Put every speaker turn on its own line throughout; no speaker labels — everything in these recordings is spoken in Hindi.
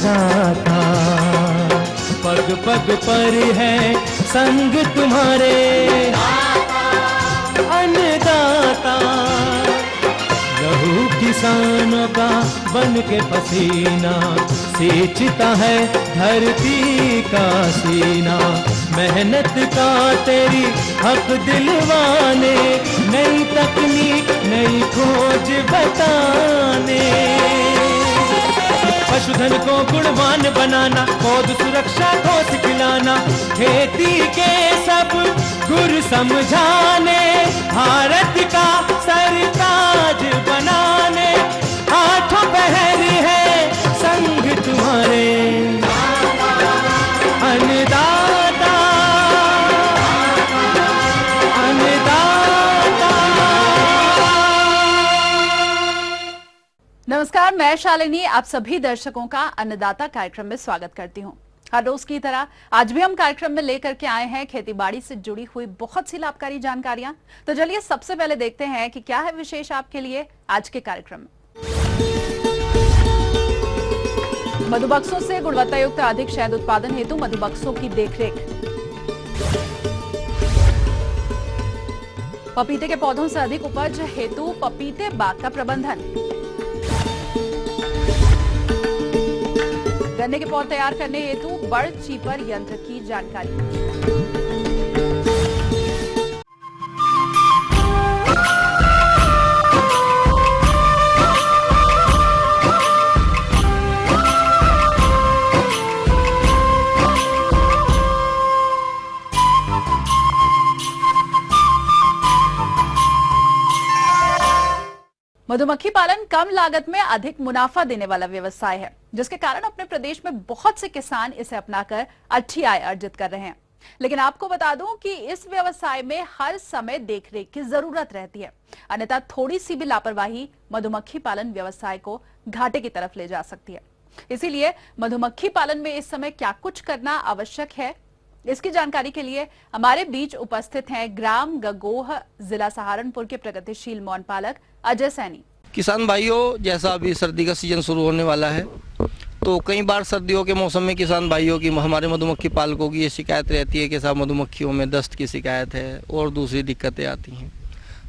अन्नदाता, पग पग पर है संग तुम्हारे अन्नदाता। लहू किसानों का बन के पसीना सींचता है धरती का सीना। मेहनत का तेरी हक दिलवाने, नई तकनीक नई खोज बताने। पशुधन को गुणवान बनाना, पौध सुरक्षा को सिखलाना, खेती के सब गुर समझाने, भारत का सरताज बनाने। आठों पहर है संग तुम्हारे अन्नदाता, अन्नदाता।
नमस्कार, मैं शालिनी आप सभी दर्शकों का अन्नदाता कार्यक्रम में स्वागत करती हूं। हर रोज की तरह आज भी हम कार्यक्रम में लेकर के आए हैं खेतीबाड़ी से जुड़ी हुई बहुत सी लाभकारी जानकारियां। तो चलिए सबसे पहले देखते हैं कि क्या है विशेष आपके लिए आज के कार्यक्रम में। मधुमक्खियों से गुणवत्ता युक्त अधिक शहद उत्पादन हेतु मधुमक्खियों की देखरेख। पपीते के पौधों से अधिक उपज हेतु पपीते बाग का प्रबंधन। गन्ने के पौध तैयार करने हेतु बड़ चीपर यंत्र की जानकारी। मधुमक्खी पालन कम लागत में अधिक मुनाफा देने वाला व्यवसाय है, जिसके कारण अपने प्रदेश में बहुत से किसान इसे अपनाकर अच्छी आय अर्जित कर रहे हैं। लेकिन आपको बता दूं कि इस व्यवसाय में हर समय देखरेख की जरूरत रहती है, अन्यथा थोड़ी सी भी लापरवाही मधुमक्खी पालन व्यवसाय को घाटे की तरफ ले जा सकती है। इसीलिए मधुमक्खी पालन में इस समय क्या कुछ करना आवश्यक है, इसकी जानकारी के लिए हमारे बीच उपस्थित हैं ग्राम गगोह, जिला सहारनपुर के प्रगतिशील मौन पालक अजय सैनी।
किसान भाइयों, जैसा अभी सर्दी का सीजन शुरू होने वाला है, तो कई बार सर्दियों के मौसम में किसान भाइयों की, हमारे मधुमक्खी पालकों की ये शिकायत रहती है कि साहब मधुमक्खियों में दस्त की शिकायत है और दूसरी दिक्कतें आती हैं।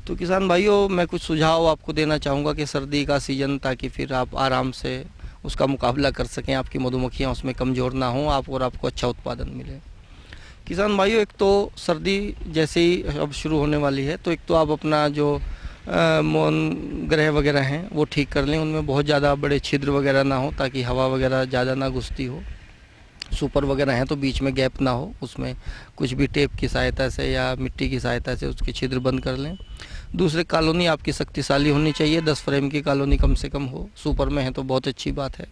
तो किसान भाइयों, मैं कुछ सुझाव आपको देना चाहूँगा कि सर्दी का सीजन, ताकि फिर आप आराम से उसका मुकाबला कर सकें, आपकी मधुमक्खियाँ उसमें कमज़ोर ना हों और आपको अच्छा उत्पादन मिले। किसान भाइयों, एक तो सर्दी जैसे ही अब शुरू होने वाली है, तो एक तो आप अपना जो मौन ग्रह वगैरह हैं वो ठीक कर लें, उनमें बहुत ज़्यादा बड़े छिद्र वगैरह ना हो, ताकि हवा वगैरह ज़्यादा ना घुसती हो। सुपर वगैरह हैं तो बीच में गैप ना हो, उसमें कुछ भी टेप की सहायता से या मिट्टी की सहायता से उसके छिद्र बंद कर लें। दूसरे, कॉलोनी आपकी शक्तिशाली होनी चाहिए, 10 फ्रेम की कॉलोनी कम से कम हो। सुपर में है तो बहुत अच्छी बात है,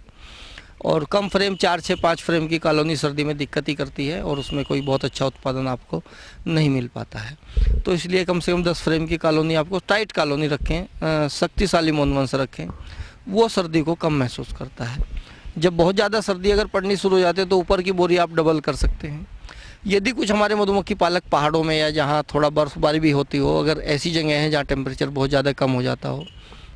और कम फ्रेम 4 से 5 फ्रेम की कॉलोनी सर्दी में दिक्कत ही करती है और उसमें कोई बहुत अच्छा उत्पादन आपको नहीं मिल पाता है। तो इसलिए कम से कम 10 फ्रेम की कॉलोनी, आपको टाइट कॉलोनी रखें, शक्तिशाली मौनवंश रखें, वो सर्दी को कम महसूस करता है। जब बहुत ज़्यादा सर्दी अगर पड़नी शुरू हो जाती है तो ऊपर की बोरी आप डबल कर सकते हैं। यदि कुछ हमारे मधुमक्खी पालक पहाड़ों में या जहाँ थोड़ा बर्फबारी भी होती हो, अगर ऐसी जगह हैं जहाँ टेम्परेचर बहुत ज़्यादा कम हो जाता हो,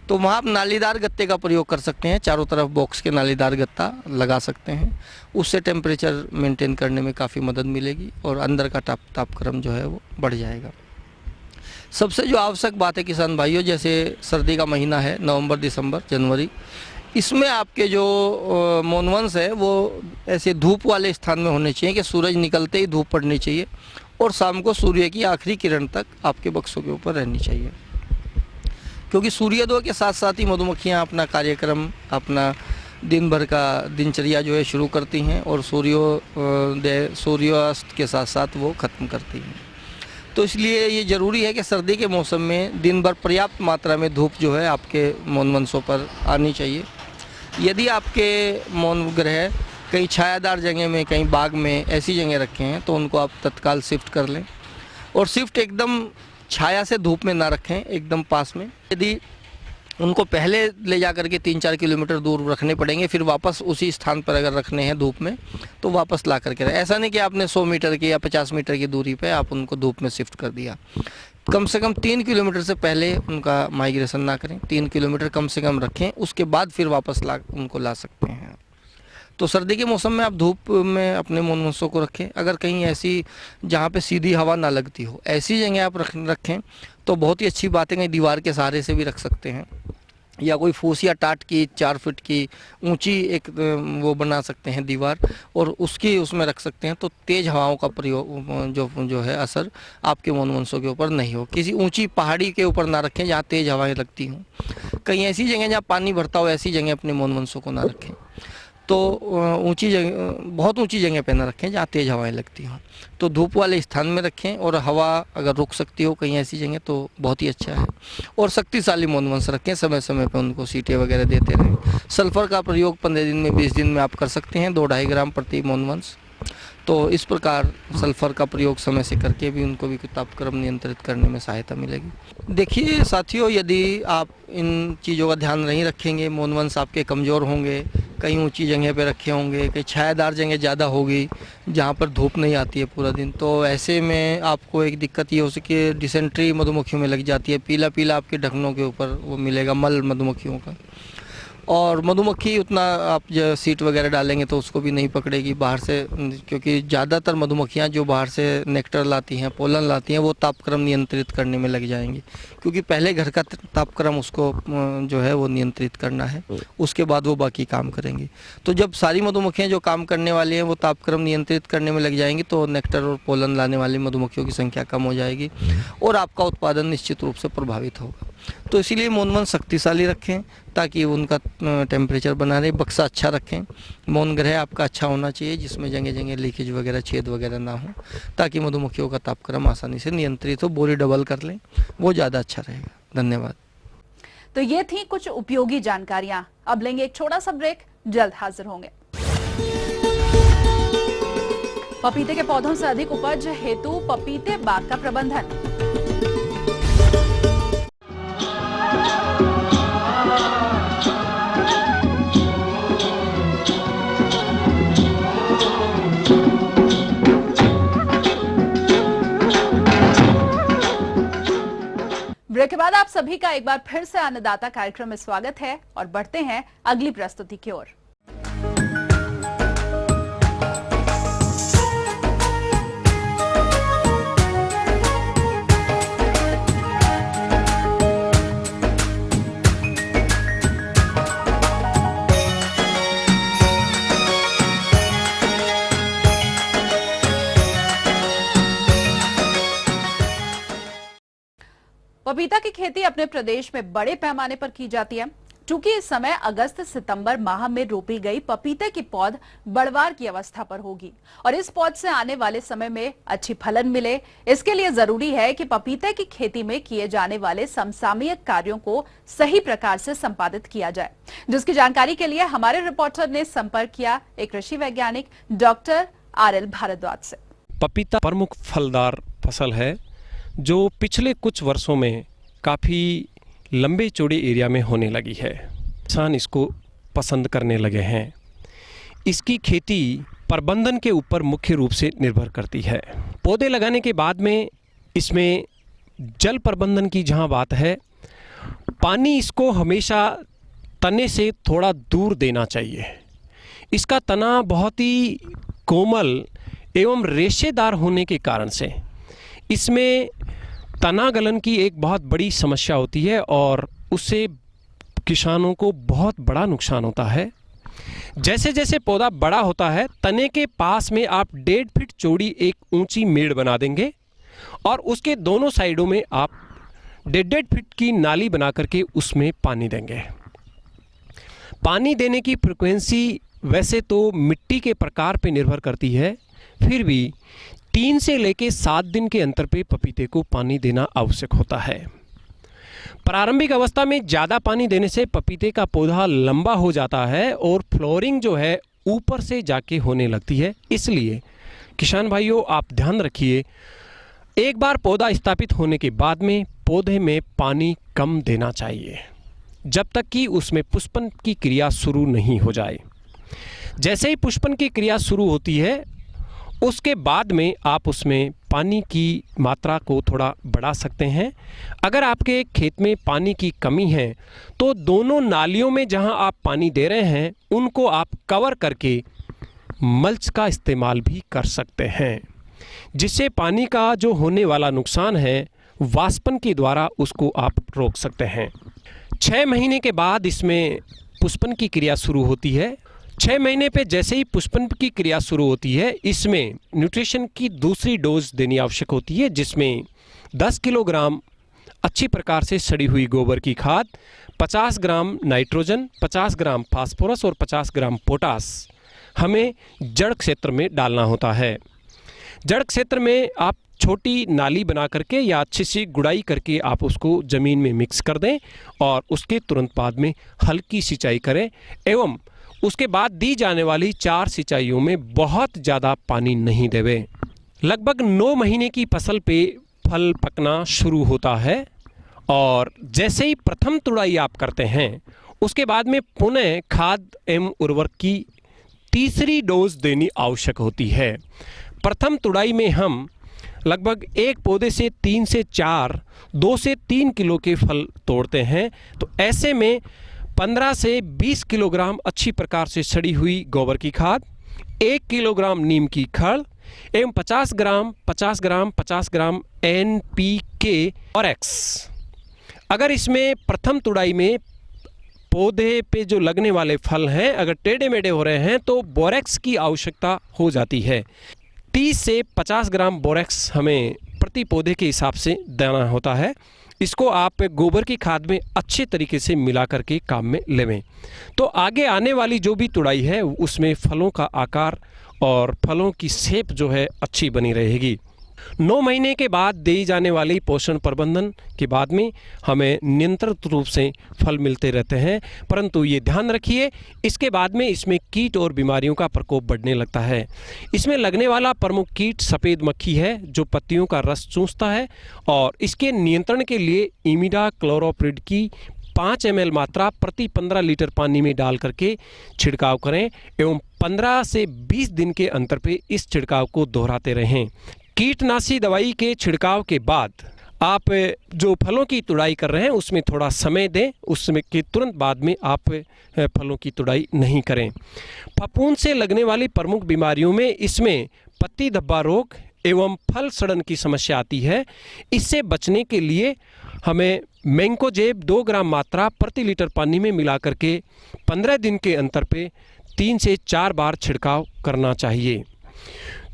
तो वहाँ आप नालीदार गत्ते का प्रयोग कर सकते हैं। चारों तरफ बॉक्स के नालीदार गत्ता लगा सकते हैं, उससे टेम्परेचर मेंटेन करने में काफ़ी मदद मिलेगी और अंदर का तापक्रम जो है वो बढ़ जाएगा। सबसे जो आवश्यक बात है किसान भाइयों, जैसे सर्दी का महीना है, नवंबर, दिसंबर, जनवरी, इसमें आपके जो मौनवंश है वो ऐसे धूप वाले स्थान में होने चाहिए कि सूरज निकलते ही धूप पड़नी चाहिए और शाम को सूर्य की आखिरी किरण तक आपके बक्सों के ऊपर रहनी चाहिए, क्योंकि सूर्योदय के साथ साथ ही मधुमक्खियाँ अपना कार्यक्रम, अपना दिन भर का दिनचर्या जो है शुरू करती हैं और सूर्यास्त के साथ साथ वो ख़त्म करती हैं। तो इसलिए ये ज़रूरी है कि सर्दी के मौसम में दिन भर पर्याप्त मात्रा में धूप जो है आपके मौनवंशों पर आनी चाहिए। यदि आपके मौन ग्रह कहीं छायादार जगह में, कहीं बाग में, ऐसी जगह रखे हैं तो उनको आप तत्काल शिफ्ट कर लें, और शिफ्ट एकदम छाया से धूप में ना रखें, एकदम पास में। यदि उनको पहले ले जा कर के 3-4 किलोमीटर दूर रखने पड़ेंगे, फिर वापस उसी स्थान पर अगर रखने हैं धूप में तो वापस ला करके रखें। ऐसा नहीं कि आपने 100 मीटर की या 50 मीटर की दूरी पे आप उनको धूप में शिफ्ट कर दिया। कम से कम 3 किलोमीटर से पहले उनका माइग्रेशन ना करें, 3 किलोमीटर कम से कम रखें, उसके बाद फिर वापस उनको ला सकते हैं। तो सर्दी के मौसम में आप धूप में अपने मोनवंशों को रखें। अगर कहीं ऐसी जहाँ पे सीधी हवा ना लगती हो ऐसी जगह आप रखें तो बहुत ही अच्छी बात है। कहीं दीवार के सहारे से भी रख सकते हैं, या कोई फूस या टाट की 4 फीट की ऊंची एक वो बना सकते हैं दीवार, और उसमें रख सकते हैं। तो तेज़ हवाओं का प्रयोग जो है असर आपके मोनवंशों के ऊपर नहीं हो। किसी ऊंची पहाड़ी के ऊपर ना रखें जहाँ तेज़ हवाएं लगती हों। कहीं ऐसी जगह जहाँ पानी भरता हो ऐसी जगह अपने मोनवंशों को ना रखें। तो ऊंची जगह, बहुत ऊंची जगह पे ना रखें जहाँ तेज़ हवाएं लगती हों। तो धूप वाले स्थान में रखें, और हवा अगर रुक सकती हो कहीं ऐसी जगह तो बहुत ही अच्छा है। और शक्तिशाली मोनवंश रखें, समय समय पे उनको सीटें वगैरह देते रहें। सल्फर का प्रयोग 15 दिन में 20 दिन में आप कर सकते हैं, 2-2.5 ग्राम प्रति मोनवंश। तो इस प्रकार सल्फर का प्रयोग समय से करके भी उनको भी तापक्रम नियंत्रित करने में सहायता मिलेगी। देखिए साथियों, यदि आप इन चीज़ों का ध्यान नहीं रखेंगे, मोनवंश आपके कमज़ोर होंगे, कहीं ऊंची जगह पे रखे होंगे, कहीं छायादार जगह ज़्यादा होगी जहाँ पर धूप नहीं आती है पूरा दिन, तो ऐसे में आपको एक दिक्कत ये हो सके कि डिसेंट्री मधुमक्खियों में लग जाती है। पीला पीला आपके ढक्कनों के ऊपर वो मिलेगा मल मधुमक्खियों का, और मधुमक्खी उतना आप जो सीट वगैरह डालेंगे तो उसको भी नहीं पकड़ेगी बाहर से, क्योंकि ज़्यादातर मधुमक्खियाँ जो बाहर से नेक्टर लाती हैं, पोलन लाती हैं, वो तापक्रम नियंत्रित करने में लग जाएंगी, क्योंकि पहले घर का तापक्रम उसको जो है वो नियंत्रित करना है, उसके बाद वो बाकी काम करेंगी। तो जब सारी मधुमक्खियाँ जो काम करने वाली हैं वो तापक्रम नियंत्रित करने में लग जाएंगी तो नेक्टर और पोलन लाने वाली मधुमक्खियों की संख्या कम हो जाएगी और आपका उत्पादन निश्चित रूप से प्रभावित होगा। तो इसीलिए मोनवंश शक्तिशाली रखें ताकि उनका टेम्परेचर बना रहे। बक्सा अच्छा रखें, मौन ग्रह आपका अच्छा होना चाहिए जिसमें जगह जगह लीकेज वगैरह, छेद वगैरह ना हो, ताकि मधुमक्खियों का तापक्रम आसानी से नियंत्रित हो। बोरी डबल कर लें, वो ज़्यादा अच्छा रहेगा। धन्यवाद।
तो ये थी कुछ उपयोगी जानकारियां। अब लेंगे एक छोटा सा ब्रेक, जल्द हाजिर होंगे। पपीते के पौधों से अधिक उपज हेतु पपीते बाग का प्रबंधन। ब्रेक के बाद आप सभी का एक बार फिर से अन्नदाता कार्यक्रम में स्वागत है और बढ़ते हैं अगली प्रस्तुति की ओर। पपीता की खेती अपने प्रदेश में बड़े पैमाने पर की जाती है। चूंकि इस समय अगस्त सितंबर माह में रोपी गई पपीते की पौध बढ़वार की अवस्था पर होगी और इस पौध से आने वाले समय में अच्छी फलन मिले, इसके लिए जरूरी है कि पपीते की खेती में किए जाने वाले समसामयिक कार्यों को सही प्रकार से संपादित किया जाए, जिसकी जानकारी के लिए हमारे रिपोर्टर ने संपर्क किया एक कृषि वैज्ञानिक डॉक्टर RL भारद्वाज से।
पपीता प्रमुख फलदार फसल है जो पिछले कुछ वर्षों में काफ़ी लंबे चौड़े एरिया में होने लगी है। किसान इसको पसंद करने लगे हैं। इसकी खेती प्रबंधन के ऊपर मुख्य रूप से निर्भर करती है। पौधे लगाने के बाद में इसमें जल प्रबंधन की जहाँ बात है, पानी इसको हमेशा तने से थोड़ा दूर देना चाहिए। इसका तना बहुत ही कोमल एवं रेशेदार होने के कारण से इसमें तना गलन की एक बहुत बड़ी समस्या होती है और उससे किसानों को बहुत बड़ा नुकसान होता है। जैसे जैसे पौधा बड़ा होता है, तने के पास में आप 1.5 फीट चौड़ी एक ऊंची मेड़ बना देंगे और उसके दोनों साइडों में आप 1.5 फीट की नाली बना करके उसमें पानी देंगे। पानी देने की फ्रिक्वेंसी वैसे तो मिट्टी के प्रकार पर निर्भर करती है, फिर भी 3 से लेकर 7 दिन के अंतर पे पपीते को पानी देना आवश्यक होता है। प्रारंभिक अवस्था में ज़्यादा पानी देने से पपीते का पौधा लंबा हो जाता है और फ्लोरिंग जो है ऊपर से जाके होने लगती है। इसलिए किसान भाइयों, आप ध्यान रखिए, एक बार पौधा स्थापित होने के बाद में पौधे में पानी कम देना चाहिए जब तक कि उसमें पुष्पन की क्रिया शुरू नहीं हो जाए। जैसे ही पुष्पन की क्रिया शुरू होती है उसके बाद में आप उसमें पानी की मात्रा को थोड़ा बढ़ा सकते हैं। अगर आपके खेत में पानी की कमी है तो दोनों नालियों में जहां आप पानी दे रहे हैं उनको आप कवर करके मल्च का इस्तेमाल भी कर सकते हैं, जिससे पानी का जो होने वाला नुकसान है वाष्पन के द्वारा उसको आप रोक सकते हैं। 6 महीने के बाद इसमें पुष्पन की क्रिया शुरू होती है। 6 महीने पे जैसे ही पुष्पन की क्रिया शुरू होती है, इसमें न्यूट्रिशन की दूसरी डोज देनी आवश्यक होती है, जिसमें 10 किलोग्राम अच्छी प्रकार से सड़ी हुई गोबर की खाद, 50 ग्राम नाइट्रोजन, 50 ग्राम फास्फोरस और 50 ग्राम पोटास हमें जड़ क्षेत्र में डालना होता है। जड़ क्षेत्र में आप छोटी नाली बना करके या अच्छी सी गुड़ाई करके आप उसको ज़मीन में मिक्स कर दें और उसके तुरंत बाद में हल्की सिंचाई करें एवं उसके बाद दी जाने वाली 4 सिंचाइयों में बहुत ज़्यादा पानी नहीं देवें। लगभग 9 महीने की फसल पे फल पकना शुरू होता है और जैसे ही प्रथम तुड़ाई आप करते हैं उसके बाद में पुनः खाद एवं उर्वरक की तीसरी डोज देनी आवश्यक होती है। प्रथम तुड़ाई में हम लगभग एक पौधे से 3 से 4, 2 से 3 किलो के फल तोड़ते हैं, तो ऐसे में 15 से 20 किलोग्राम अच्छी प्रकार से सड़ी हुई गोबर की खाद, 1 किलोग्राम नीम की खड़ एवं 50 ग्राम NPK और X। अगर इसमें प्रथम तुड़ाई में पौधे पे जो लगने वाले फल हैं अगर टेढ़े मेढ़े हो रहे हैं तो बोरेक्स की आवश्यकता हो जाती है। 30 से 50 ग्राम बोरेक्स हमें प्रति पौधे के हिसाब से देना होता है। इसको आप गोबर की खाद में अच्छे तरीके से मिला करके काम में लेवें, तो आगे आने वाली जो भी तुड़ाई है उसमें फलों का आकार और फलों की शेप जो है अच्छी बनी रहेगी। 9 महीने के बाद दी जाने वाली पोषण प्रबंधन के बाद में हमें नियंत्रित रूप से फल मिलते रहते हैं, परंतु ये ध्यान रखिए इसके बाद में इसमें कीट और बीमारियों का प्रकोप बढ़ने लगता है। इसमें लगने वाला प्रमुख कीट सफ़ेद मक्खी है जो पत्तियों का रस चूसता है और इसके नियंत्रण के लिए इमिडाक्लोप्रिड की 5 ml मात्रा प्रति 15 लीटर पानी में डाल करके छिड़काव करें एवं 15 से 20 दिन के अंतर पे इस छिड़काव को दोहराते रहें। कीटनाशी दवाई के छिड़काव के बाद आप जो फलों की तुड़ाई कर रहे हैं उसमें थोड़ा समय दें, उसमें के तुरंत बाद में आप फलों की तुड़ाई नहीं करें। फफूंद से लगने वाली प्रमुख बीमारियों में इसमें पत्ती धब्बा रोग एवं फल सड़न की समस्या आती है। इससे बचने के लिए हमें मैंकोजेब 2 ग्राम मात्रा प्रति लीटर पानी में मिला करके 15 दिन के अंतर पे 3 से 4 बार छिड़काव करना चाहिए।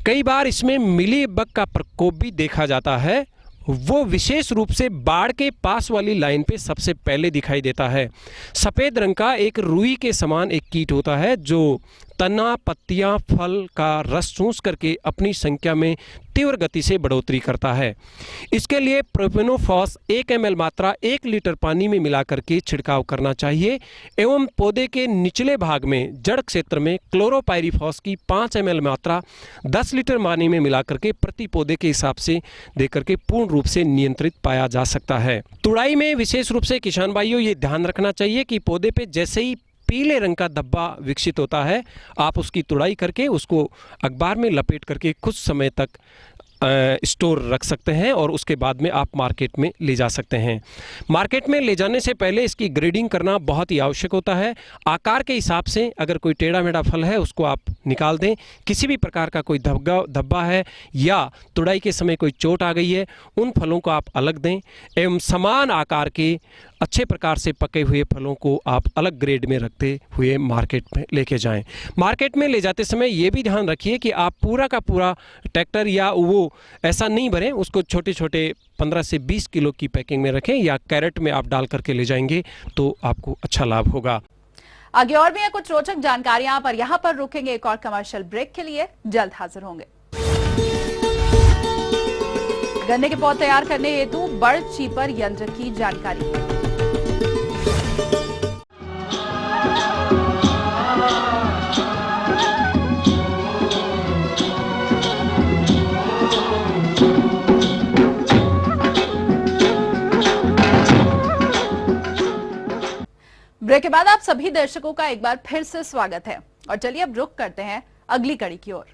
कई बार इसमें मिली बग का प्रकोप भी देखा जाता है, वो विशेष रूप से बाढ़ के पास वाली लाइन पे सबसे पहले दिखाई देता है। सफ़ेद रंग का एक रुई के समान एक कीट होता है जो तना, पत्तियां, फल का रस चूस करके अपनी संख्या में तीव्र गति से बढ़ोतरी करता है। इसके लिए प्रोपेनोफॉस 1 ml मात्रा 1 लीटर पानी में मिला करके छिड़काव करना चाहिए एवं पौधे के निचले भाग में जड़ क्षेत्र में क्लोरोपाइरीफॉस की 5 ml मात्रा 10 लीटर पानी में मिला करके प्रति पौधे के हिसाब से देकर के पूर्ण रूप से नियंत्रित पाया जा सकता है। तुड़ाई में विशेष रूप से किसान भाइयों ये ध्यान रखना चाहिए कि पौधे पे जैसे ही पीले रंग का धब्बा विकसित होता है आप उसकी तुड़ाई करके उसको अखबार में लपेट करके कुछ समय तक स्टोर रख सकते हैं और उसके बाद में आप मार्केट में ले जा सकते हैं। मार्केट में ले जाने से पहले इसकी ग्रेडिंग करना बहुत ही आवश्यक होता है। आकार के हिसाब से अगर कोई टेढ़ा मेढ़ा फल है उसको आप निकाल दें, किसी भी प्रकार का कोई धब्बा है या तुड़ाई के समय कोई चोट आ गई है उन फलों को आप अलग दें एवं समान आकार के अच्छे प्रकार से पके हुए फलों को आप अलग ग्रेड में रखते हुए मार्केट में लेके जाएं। मार्केट में ले जाते समय ये भी ध्यान रखिए कि आप पूरा का पूरा ट्रैक्टर या वो ऐसा नहीं भरें, उसको छोटे छोटे 15 से 20 किलो की पैकिंग में रखें या कैरेट में आप डाल करके ले जाएंगे तो आपको अच्छा लाभ होगा।
आगे और भी है कुछ रोचक जानकारियां, पर यहाँ पर रुकेंगे एक और कमर्शियल ब्रेक के लिए, जल्द हाजिर होंगे। गन्ने के पौध तैयार करने हेतु बड़ चीपर यंत्र की जानकारी। ब्रेक के बाद आप सभी दर्शकों का एक बार फिर से स्वागत है और चलिए अब रुख करते हैं अगली कड़ी की ओर।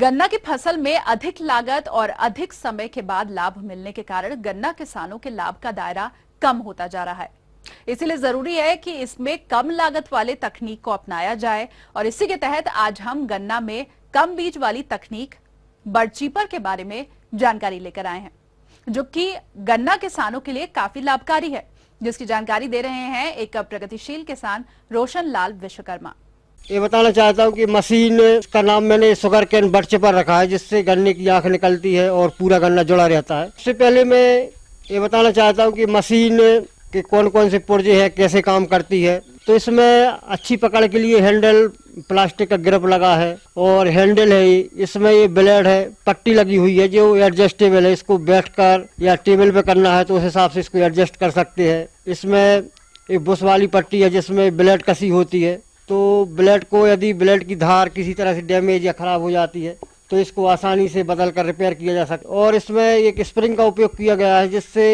गन्ना की फसल में अधिक लागत और अधिक समय के बाद लाभ मिलने के कारण गन्ना किसानों के लाभ का दायरा कम होता जा रहा है। इसीलिए जरूरी है कि इसमें कम लागत वाले तकनीक को अपनाया जाए और इसी के तहत आज हम गन्ना में कम बीज वाली तकनीक बड चीपर के बारे में जानकारी लेकर आए हैं, जो कि गन्ना किसानों के लिए काफी लाभकारी है, जिसकी जानकारी दे रहे हैं एक प्रगतिशील किसान रोशन लाल विश्वकर्मा।
ये बताना चाहता हूँ कि मशीन का नाम मैंने शुगर कैन बड चिपर रखा है, जिससे गन्ने की आँख निकलती है और पूरा गन्ना जुड़ा रहता है। उससे पहले मैं ये बताना चाहता हूँ कि मशीन के कौन कौन से पुर्जे हैं, कैसे काम करती है। तो इसमें अच्छी पकड़ के लिए हैंडल प्लास्टिक का ग्रिप लगा है और हैंडल है, इसमें ये ब्लेड है, पट्टी लगी हुई है जो एडजस्टेबल है। इसको बैठकर या टेबल पे करना है तो उस हिसाब से इसको एडजस्ट कर सकते हैं। इसमें एक बुश वाली पट्टी है जिसमें ब्लेड कसी होती है, तो ब्लेड को यदि ब्लेड की धार किसी तरह से डैमेज या खराब हो जाती है तो इसको आसानी से बदल कर रिपेयर किया जा सकता है। और इसमें एक स्प्रिंग का उपयोग किया गया है जिससे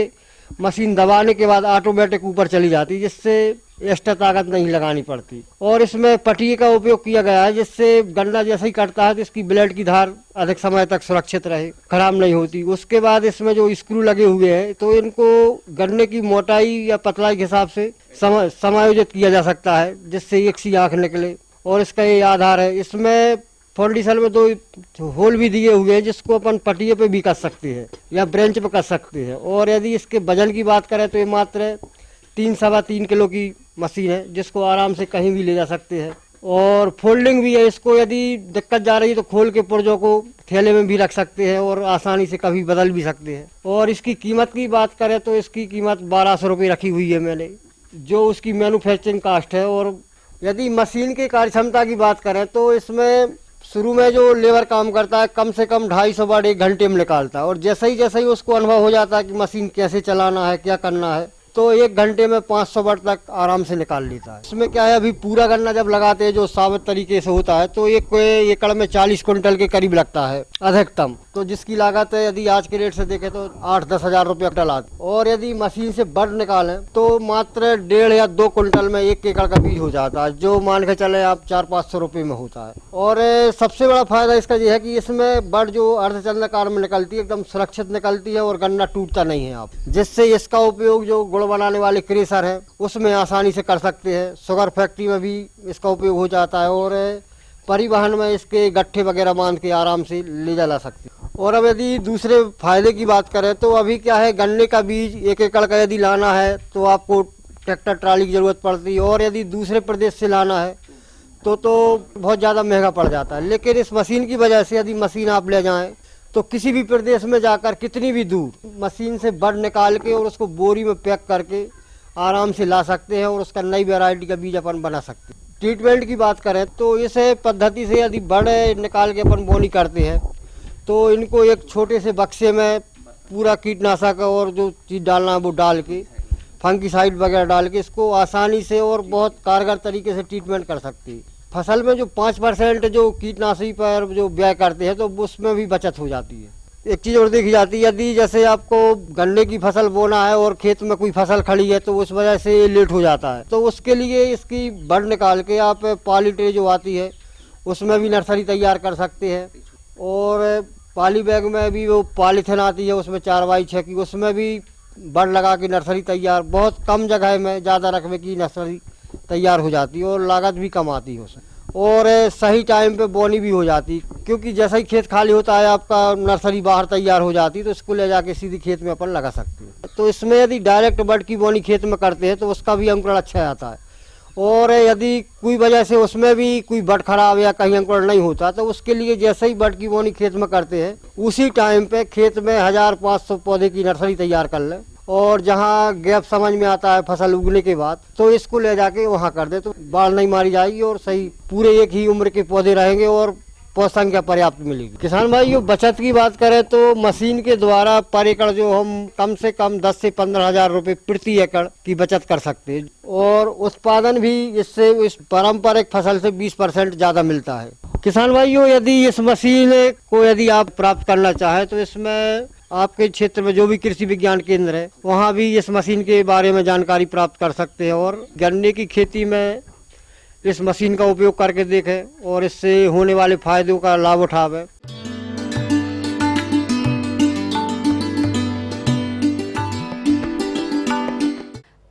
मशीन दबाने के बाद ऑटोमेटिक ऊपर चली जाती है, जिससे एक्स्ट्रा ताकत नहीं लगानी पड़ती। और इसमें पटिए का उपयोग किया गया है जिससे गन्ना जैसे ही कटता है तो इसकी ब्लेड की धार अधिक समय तक सुरक्षित रहे, खराब नहीं होती। उसके बाद इसमें जो स्क्रू लगे हुए हैं तो इनको गन्ने की मोटाई या पतलाई के हिसाब से समायोजित किया जा सकता है, जिससे एक सी आँख निकले। और इसका ये आधार है, इसमें फाउंडेशन में 2 होल भी दिए हुए हैं जिसको अपन पटिए पे भी कस सकते हैं या ब्रेंच पे कस सकते हैं। और यदि इसके वजन की बात करें तो ये मात्र 3-3.25 किलो की मशीन है, जिसको आराम से कहीं भी ले जा सकते हैं। और फोल्डिंग भी है, इसको यदि दिक्कत जा रही है तो खोल के पुर्जों को थैले में भी रख सकते हैं और आसानी से कभी बदल भी सकते हैं। और इसकी कीमत की बात करें तो इसकी कीमत 1200 रुपये रखी हुई है मैंने, जो उसकी मैन्युफैक्चरिंग कास्ट है। और यदि मशीन की कार्य क्षमता की बात करें तो इसमें शुरू में जो लेबर काम करता है कम से कम 250 वाट 1 घंटे में निकालता है। और जैसे ही उसको अनुभव हो जाता है कि मशीन कैसे चलाना है, क्या करना है, तो 1 घंटे में 500 वाट तक आराम से निकाल लेता है। इसमें क्या है, अभी पूरा गन्ना जब लगाते हैं जो साबित तरीके से होता है तो 1 एकड़ में 40 क्विंटल के करीब लगता है अधिकतम, तो जिसकी लागत है यदि आज के रेट से देखें तो 8-10 हजार रुपये क्विंटल आती। और यदि मशीन से बड निकालें तो मात्र 1.5 या 2 क्विंटल में 1 एकड़ का बीज हो जाता है, जो मान के चले आप 400-500 रुपये में होता है। और सबसे बड़ा फायदा इसका ये है कि इसमें बड जो अर्धचंद्राकार में निकलती है एकदम सुरक्षित निकलती है और गन्ना टूटता नहीं है आप, जिससे इसका उपयोग जो गुड़ बनाने वाले क्रेशर है उसमें आसानी से कर सकते हैं। शुगर फैक्ट्री में भी इसका उपयोग हो जाता है और परिवहन में इसके गट्ठे वगैरह बांध के आराम से ले जा सकते हैं। और अब यदि दूसरे फायदे की बात करें तो अभी क्या है, गन्ने का बीज 1 एकड़ का यदि लाना है तो आपको ट्रैक्टर ट्राली की जरूरत पड़ती है, और यदि दूसरे प्रदेश से लाना है तो बहुत ज़्यादा महंगा पड़ जाता है। लेकिन इस मशीन की वजह से यदि मशीन आप ले जाएं तो किसी भी प्रदेश में जाकर कितनी भी दूर मशीन से बड निकाल के और उसको बोरी में पैक करके आराम से ला सकते हैं और उसका नई वैरायटी का बीज अपन बना सकते हैं। ट्रीटमेंट की बात करें तो इस पद्धति से यदि बड निकाल के अपन बोनी करते हैं तो इनको एक छोटे से बक्से में पूरा कीटनाशक और जो चीज़ डालना है वो डाल के, फंगीसाइड वगैरह डाल के इसको आसानी से और बहुत कारगर तरीके से ट्रीटमेंट कर सकते हैं। फसल में जो 5% जो कीटनाशी पर जो व्यय करते हैं तो उसमें भी बचत हो जाती है। एक चीज़ और देखी जाती है, यदि जैसे आपको गन्ने की फसल बोना है और खेत में कोई फसल खड़ी है तो उस वजह से लेट हो जाता है, तो उसके लिए इसकी बड निकाल के आप पॉली ट्रे जो आती है उसमें भी नर्सरी तैयार कर सकते हैं। और पॉली बैग में भी वो पॉलीथिन आती है उसमें 4x6 की, उसमें भी बड लगा के नर्सरी तैयार, बहुत कम जगह में ज़्यादा रकबे की नर्सरी तैयार हो जाती है और लागत भी कम आती है उसमें। और सही टाइम पे बोनी भी हो जाती, क्योंकि जैसा ही खेत खाली होता है आपका नर्सरी बाहर तैयार हो जाती है तो इसको ले जाके सीधी खेत में अपन लगा सकते हैं। तो इसमें यदि डायरेक्ट बड की बोनी खेत में करते हैं तो उसका भी अंकुरण अच्छा आता है। और यदि कोई वजह से उसमें भी कोई बड खराब या कहीं अंकुरण नहीं होता तो उसके लिए जैसे ही बड की बोनी खेत में करते हैं उसी टाइम पे खेत में 1500 पौधे की नर्सरी तैयार कर लें, और जहाँ गैप समझ में आता है फसल उगने के बाद तो इसको ले जाके वहाँ कर दे तो बाढ़ नहीं मारी जाएगी और सही पूरे एक ही उम्र के पौधे रहेंगे और पौध संख्या पर्याप्त मिलेगी। किसान भाइयों, बचत की बात करें तो मशीन के द्वारा पर एकड़ जो हम कम से कम 10 से 15 हजार रुपये प्रति एकड़ की बचत कर सकते हैं, और उत्पादन भी इससे इस पारंपरिक फसल से 20% ज्यादा मिलता है। किसान भाइयों, यदि इस मशीन को यदि आप प्राप्त करना चाहें तो इसमें आपके क्षेत्र में जो भी कृषि विज्ञान केंद्र है वहाँ भी इस मशीन के बारे में जानकारी प्राप्त कर सकते हैं। और गन्ने की खेती में इस मशीन का उपयोग करके देखें और इससे होने वाले फायदों का लाभ उठावें।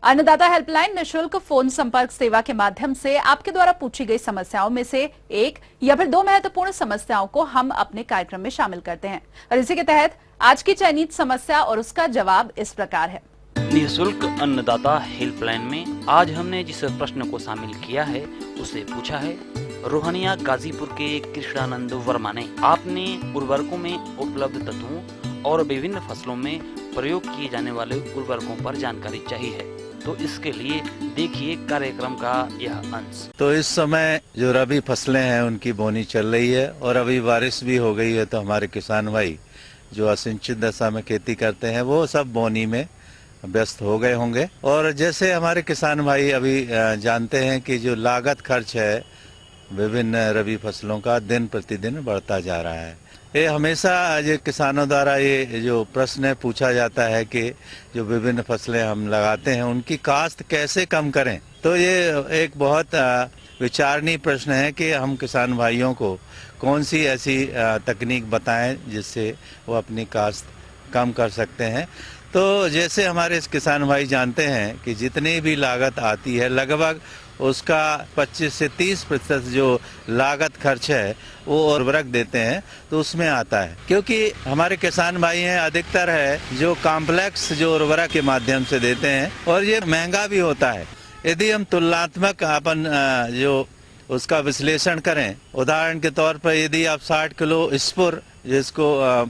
अन्नदाता हेल्पलाइन निःशुल्क फोन संपर्क सेवा के माध्यम से आपके द्वारा पूछी गई समस्याओं में से एक या फिर दो महत्वपूर्ण समस्याओं को हम अपने कार्यक्रम में शामिल करते हैं और इसी के तहत आज की चयनित समस्या और उसका जवाब इस प्रकार है।
निःशुल्क अन्नदाता हेल्पलाइन में आज हमने जिस प्रश्न को शामिल किया है उसे पूछा है रोहनिया गाजीपुर के कृष्णानंद वर्मा ने। आपने उर्वरकों में उपलब्ध तत्वों और विभिन्न फसलों में प्रयोग किए जाने वाले उर्वरकों पर जानकारी चाहिए है, तो इसके लिए देखिए कार्यक्रम का यह अंश।
तो इस समय जो रबी फसलें हैं उनकी बोनी चल रही है और अभी बारिश भी हो गई है, तो हमारे किसान भाई जो असिंचित दशा में खेती करते हैं वो सब बोनी में व्यस्त हो गए होंगे। और जैसे हमारे किसान भाई अभी जानते हैं कि जो लागत खर्च है विभिन्न रबी फसलों का दिन प्रतिदिन बढ़ता जा रहा है। ये हमेशा जो किसानों द्वारा ये जो प्रश्न पूछा जाता है कि जो विभिन्न फसलें हम लगाते हैं उनकी काश्त कैसे कम करें, तो ये एक बहुत विचारणीय प्रश्न है कि हम किसान भाइयों को कौन सी ऐसी तकनीक बताएं जिससे वो अपनी काश्त कम कर सकते हैं। तो जैसे हमारे किसान भाई जानते हैं कि जितनी भी लागत आती है लगभग उसका 25 से 30% जो लागत खर्च है वो उर्वरक देते हैं तो उसमें आता है, क्योंकि हमारे किसान भाई हैं अधिकतर है जो कॉम्प्लेक्स जो उर्वरक के माध्यम से देते हैं और ये महंगा भी होता है। यदि हम तुलनात्मक अपन जो उसका विश्लेषण करें, उदाहरण के तौर पर यदि आप 60 किलो स्पुर जिसको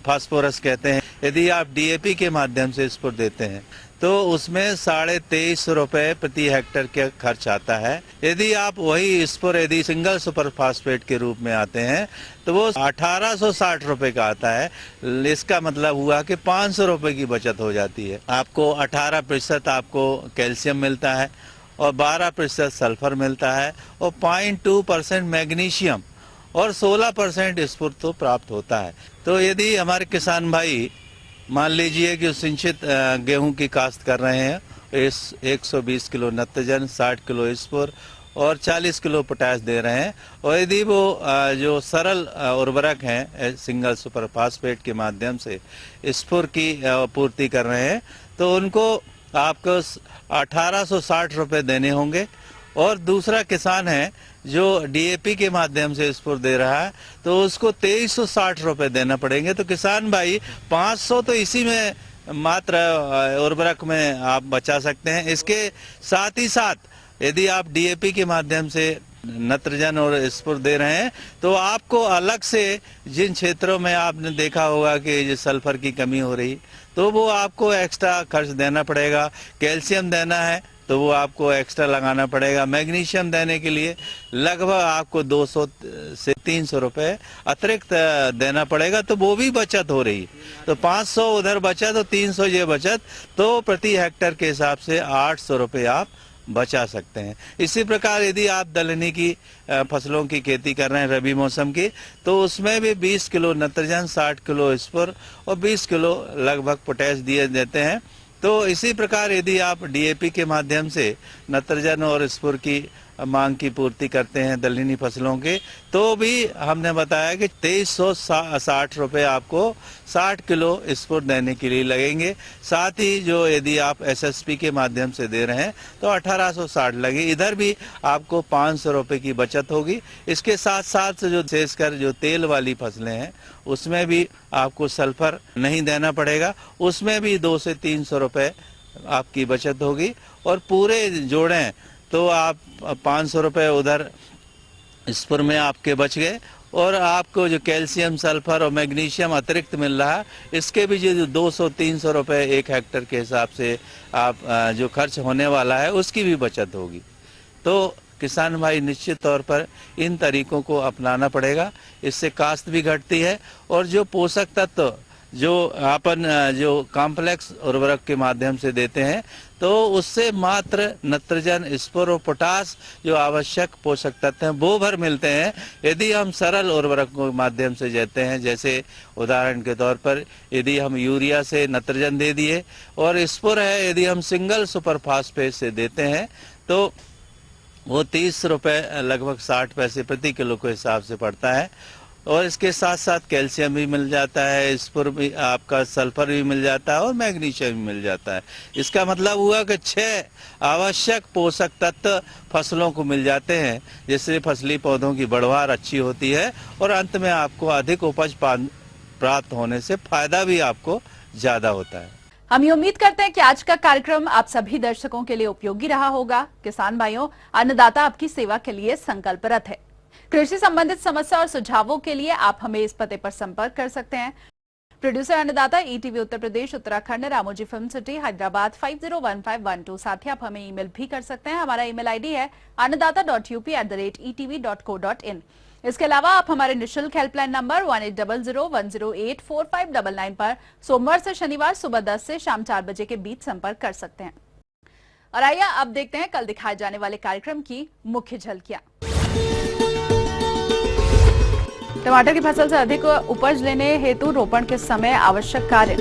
फास्फोरस कहते हैं, यदि आप डीएपी के माध्यम से स्पुर देते हैं तो उसमें 23.5 रुपए प्रति हेक्टेयर का खर्च आता है। यदि आप वही स्पुर यदि सिंगल सुपर फास्फेट के रूप में आते हैं तो वो 1860 रुपए का आता है। इसका मतलब हुआ कि 500 रुपए की बचत हो जाती है। आपको 18% आपको कैल्शियम मिलता है और 12% सल्फर मिलता है और 0.2% मैग्नीशियम और 16% स्फूर तो प्राप्त होता है। तो यदि हमारे किसान भाई मान लीजिए कि सिंचित गेहूं की काश्त कर रहे हैं, इस 120 किलो नत्रजन, 60 किलो स्फूर और 40 किलो पोटाश दे रहे हैं और यदि वो जो सरल उर्वरक हैं सिंगल सुपर फास्फेट के माध्यम से स्फूर की पूर्ति कर रहे हैं तो उनको आपको 1860 रुपए देने होंगे। और दूसरा किसान है जो डीएपी के माध्यम से स्फूर दे रहा है तो उसको 2360 रुपए देना पड़ेंगे। तो किसान भाई 500 तो इसी में मात्र उर्वरक में आप बचा सकते हैं। इसके साथ ही साथ यदि आप डीएपी के माध्यम से नत्रजन और स्फूर दे रहे हैं तो आपको अलग से जिन क्षेत्रों में आपने देखा होगा कि सल्फर की कमी हो रही तो वो आपको एक्स्ट्रा खर्च देना पड़ेगा। कैल्शियम देना है तो वो आपको एक्स्ट्रा लगाना पड़ेगा। मैग्नीशियम देने के लिए लगभग आपको 200 से 300 रुपए अतिरिक्त देना पड़ेगा, तो वो भी बचत हो रही है। तो 500 उधर बचत और 300 ये बचत, तो प्रति हेक्टेयर के हिसाब से 800 रुपए आप बचा सकते हैं। इसी प्रकार यदि आप दलहनी की फसलों की खेती कर रहे हैं रबी मौसम की तो उसमें भी 20 किलो नत्रजन, 60 किलो स्फूर और 20 किलो लगभग पोटैश दिए देते हैं। तो इसी प्रकार यदि आप डीएपी के माध्यम से नत्रजन और स्फूर की मांग की पूर्ति करते हैं दलहनी फसलों के तो भी हमने बताया कि 2360 रुपए आपको 60 किलो स्फूर देने के लिए लगेंगे। साथ ही जो यदि आप एसएसपी के माध्यम से दे रहे हैं तो 1860 लगे, इधर भी आपको 500 रुपए की बचत होगी। इसके साथ साथ जो विशेषकर जो तेल वाली फसलें हैं उसमें भी आपको सल्फर नहीं देना पड़ेगा, उसमें भी 200 से 300 रुपए आपकी बचत होगी। और पूरे जोड़ें तो आप 500 रुपए उधर स्फूर में आपके बच गए और आपको जो कैल्शियम, सल्फर और मैग्नीशियम अतिरिक्त मिल रहा है इसके भी जो 200-300 रुपए एक हेक्टेयर के हिसाब से आप जो खर्च होने वाला है उसकी भी बचत होगी। तो किसान भाई निश्चित तौर पर इन तरीकों को अपनाना पड़ेगा, इससे काश्त भी घटती है और जो पोषक तत्व जो अपन जो कॉम्प्लेक्स उर्वरक के माध्यम से देते हैं तो उससे मात्र नत्रजन, स्फूर और पोटाश जो आवश्यक पोषक तत्व हैं वो भर मिलते हैं। यदि हम सरल उर्वरकों के माध्यम से देते हैं, जैसे उदाहरण के तौर पर यदि हम यूरिया से नत्रजन दे दिए और स्फूर है यदि हम सिंगल सुपर फास्फेट से देते हैं तो वो 30 रुपए लगभग 60 पैसे प्रति किलो के हिसाब से पड़ता है। और इसके साथ साथ कैल्शियम भी मिल जाता है, इस पर भी आपका सल्फर भी मिल जाता है और मैग्नीशियम भी मिल जाता है। इसका मतलब हुआ कि 6 आवश्यक पोषक तत्व फसलों को मिल जाते हैं, जिससे फसली पौधों की बढ़वार अच्छी होती है और अंत में आपको अधिक उपज प्राप्त होने से फायदा भी आपको ज्यादा होता है।
हम ये उम्मीद करते हैं कि आज का कार्यक्रम आप सभी दर्शकों के लिए उपयोगी रहा होगा। किसान भाइयों, अन्नदाता आपकी सेवा के लिए संकल्परत है। कृषि संबंधित समस्या और सुझावों के लिए आप हमें इस पते पर संपर्क कर सकते हैं। प्रोड्यूसर अन्नदाता, ETV Uttar Pradesh Uttarakhand, Ramoji film city, Hyderabad 501512। साथ ही आप हमें ईमेल भी कर सकते हैं। हमारा ईमेल आईडी है annadata.up@etv.co.in। इसके अलावा आप हमारे निःशुल्क हेल्पलाइन नंबर 180010084599 पर सोमवार से शनिवार सुबह 10 से शाम 4 बजे के बीच संपर्क कर सकते हैं। और आइए अब देखते हैं कल दिखाए जाने वाले कार्यक्रम की मुख्य झलकियां। टमाटर की फसल से अधिक उपज लेने हेतु रोपण के समय आवश्यक कार्य।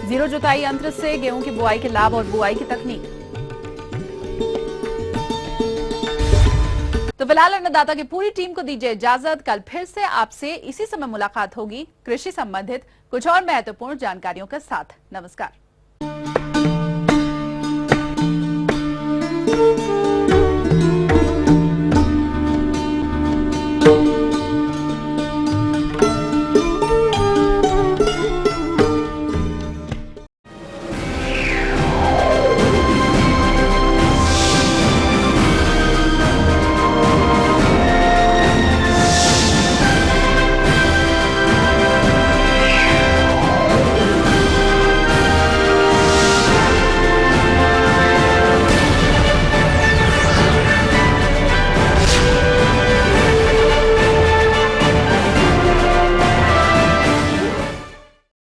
जीरो जुताई यंत्र से गेहूं की बुआई के लाभ और बुआई की तकनीक। तो फिलहाल अन्नदाता की पूरी टीम को दीजिए इजाजत। कल फिर से आपसे इसी समय मुलाकात होगी कृषि संबंधित कुछ और महत्वपूर्ण जानकारियों के साथ। नमस्कार।